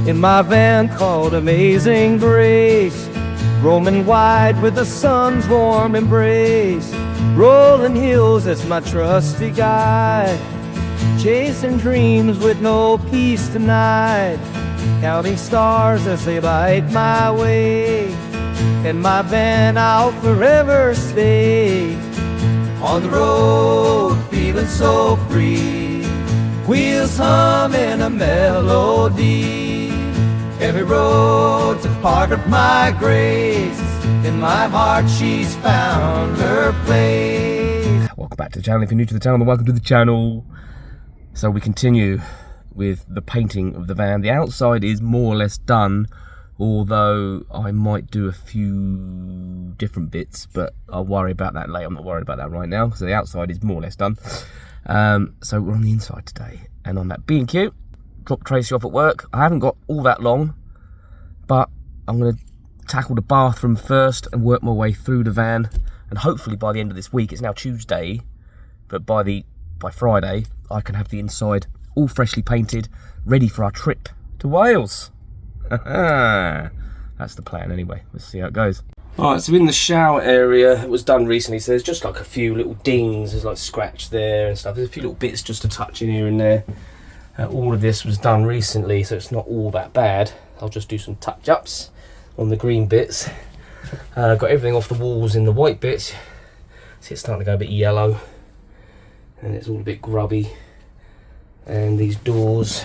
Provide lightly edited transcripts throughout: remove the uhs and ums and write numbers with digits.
in my van called Amazing Grace, roaming wide with the sun's warm embrace. Rolling hills, that's my trusty guide, chasing dreams with no peace tonight, counting stars as they light my way. In my van I'll forever stay, on the road feeling so free, wheels humming a melody. Every road's a part of my grace, in my heart she's found her place. Welcome back to the channel. If you're new to the channel, then welcome to the channel. So we continue with the painting of the van. The outside is more or less done, although I might do a few different bits, but I'll worry about that later. I'm not worried about that right now. So the outside is more or less done. So we're on the inside today, and on that B&Q, drop Tracy off at work. I haven't got all that long, but I'm going to tackle the bathroom first and work my way through the van, and hopefully by the end of this week, it's now Tuesday, but by Friday I can have the inside all freshly painted, ready for our trip to Wales. That's the plan anyway. Let's see how it goes. Alright, so in the shower area, it was done recently, so there's just like a few little dings, there's like scratch there and stuff. There's a few little bits just to touch in here and there. All of this was done recently, so it's not all that bad. I'll just do some touch-ups on the green bits. Got everything off the walls in the white bits. See, it's starting to go a bit yellow, and it's all a bit grubby. And these doors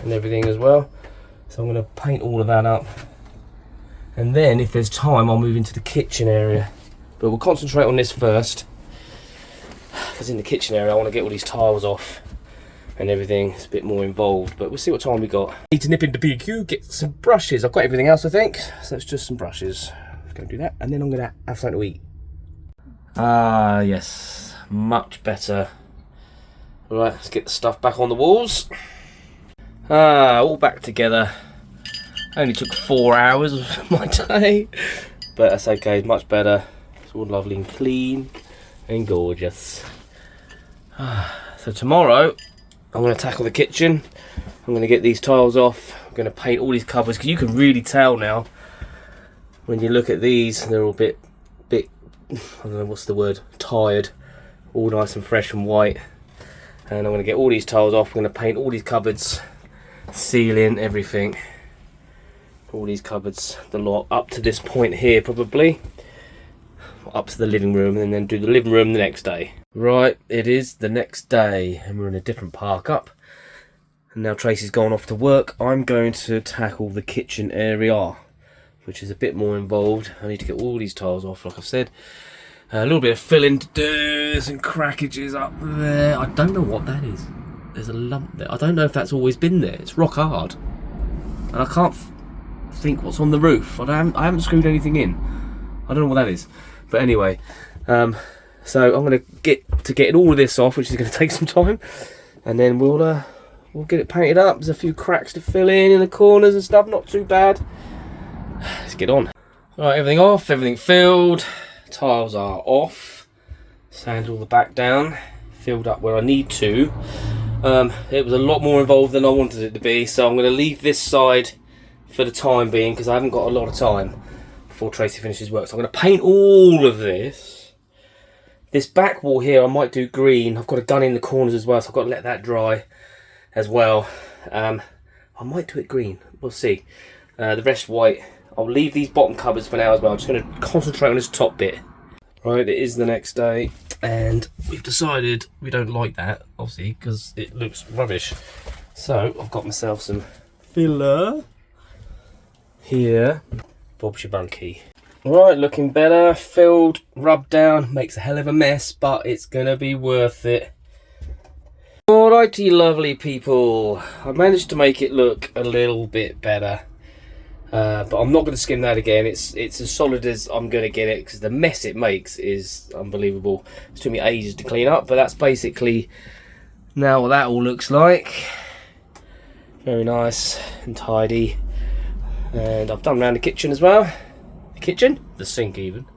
and everything as well. So I'm going to paint all of that up, and then if there's time I'll move into the kitchen area, but we'll concentrate on this first, because in the kitchen area I want to get all these tiles off and everything. It's a bit more involved, but we'll see what time we got. Need to nip into B&Q, get some brushes. I've got everything else I think, so it's just some brushes. I'm going to do that, and then I'm going to have something to eat. Ah yes, much better. Right, let's get the stuff back on the walls. All back together. Only took 4 hours of my day, but that's okay, much better. It's all lovely and clean and gorgeous. So tomorrow I'm going to tackle the kitchen. I'm going to get these tiles off. I'm going to paint all these cupboards, because you can really tell now when you look at these, they're all a bit, I don't know what's the word, tired. All nice and fresh and white. And I'm going to get all these tiles off. I'm going to paint all these cupboards, ceiling, everything. All these cupboards, the lot up to this point here probably. Up to the living room, and then do the living room the next day. Right, it is the next day, and we're in a different park up. And now Tracy's gone off to work. I'm going to tackle the kitchen area, which is a bit more involved. I need to get all these tiles off, like I've said. A little bit of filling to do. There's some crackages up there. I don't know what that is. There's a lump there. I don't know if that's always been there. It's rock hard, and I can't think what's on the roof. I haven't screwed anything in. I don't know what that is. But anyway, so I'm going to get all of this off, which is going to take some time, and then we'll get it painted up. There's a few cracks to fill in the corners and stuff. Not too bad. Let's get on. All right, everything off, everything filled. Tiles are off. Sanded all the back down. Filled up where I need to. It was a lot more involved than I wanted it to be, so I'm going to leave this side for the time being, because I haven't got a lot of time before Tracy finishes work. So I'm going to paint all of this. This back wall here I might do green. I've got a gun in the corners as well, so I've got to let that dry as well. I might do it green, we'll see. The rest white. I'll leave these bottom cupboards for now as well. I'm just going to concentrate on this top bit. Right, it is the next day, and we've decided we don't like that, obviously, because it looks rubbish. So I've got myself some filler here. Bob's your bunkie. Right, looking better, filled, rubbed down, makes a hell of a mess, but it's gonna be worth it. Alrighty, lovely people, I managed to make it look a little bit better, but I'm not going to skim that again. It's as solid as I'm going to get it, because the mess it makes is unbelievable. It took me ages to clean up, but that's basically now what that all looks like. Very nice and tidy. And I've done around the kitchen as well. The kitchen, the sink even.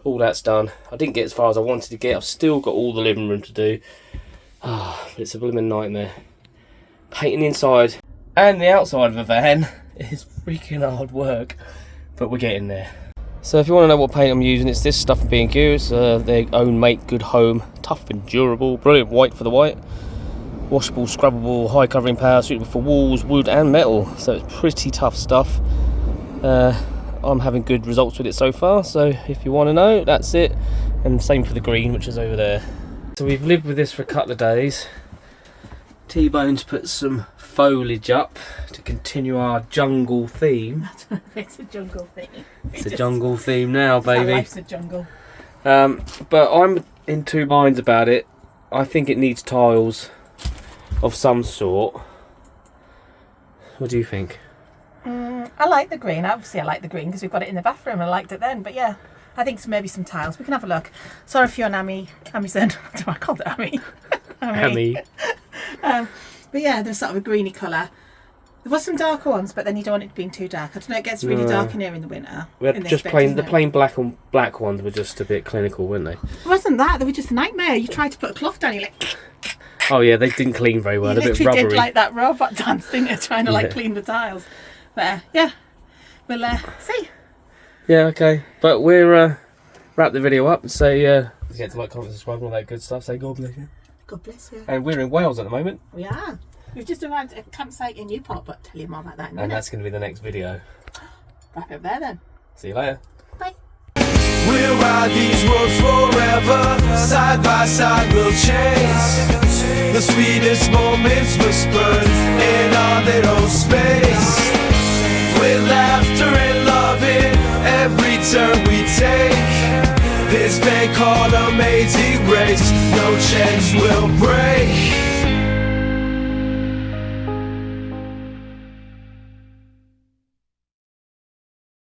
All that's done. I didn't get as far as I wanted to get. I've still got all the living room to do. But it's a blooming nightmare. Painting inside and the outside of a van It's freaking hard work, but we're getting there. So if you want to know what paint I'm using, it's this stuff from B&Q. It's their own make, good home, tough and durable, brilliant white for the white, washable, scrubbable, high covering power, suitable for walls, wood and metal. So it's pretty tough stuff. I'm having good results with it so far, so if you want to know, that's it. And same for the green, which is over there. So we've lived with this for a couple of days. T-Bone's put some foliage up to continue our jungle theme. It's a jungle theme. It's a jungle theme now, baby. Life's a jungle. But I'm in two minds about it. I think it needs tiles of some sort. What do you think? I like the green. Obviously, I like the green because we've got it in the bathroom. I liked it then. But yeah, I think maybe some tiles. We can have a look. Sorry for your Ami's then. I called it Ami. Hammy. But yeah, there's sort of a greeny colour. There was some darker ones, but then you don't want it being too dark. I don't know, it gets really dark in here in the winter. We had just plain, the plain black ones were just a bit clinical, weren't they? It wasn't that, they were just a nightmare. You tried to put a cloth down, you're like... Oh yeah, they didn't clean very well, You a bit literally rubbery. did like that robot dance, didn't you? Trying to like clean the tiles. But yeah, we'll see. Yeah, okay. But we're wrap the video up and say, get to like, comment, subscribe and all that good stuff. Say God bless you. God bless you. And we're in Wales at the moment. We are. We've just arrived at a campsite in Newport, but I'll tell you more about that in a And minute. that's going to be the next video. Wrap it up there then. See you later. Bye. We'll ride these roads forever. Side by side we'll chase the sweetest moments whispered in our little space. With laughter and loving every turn we take. This van called Amazing Race, no chance we'll break.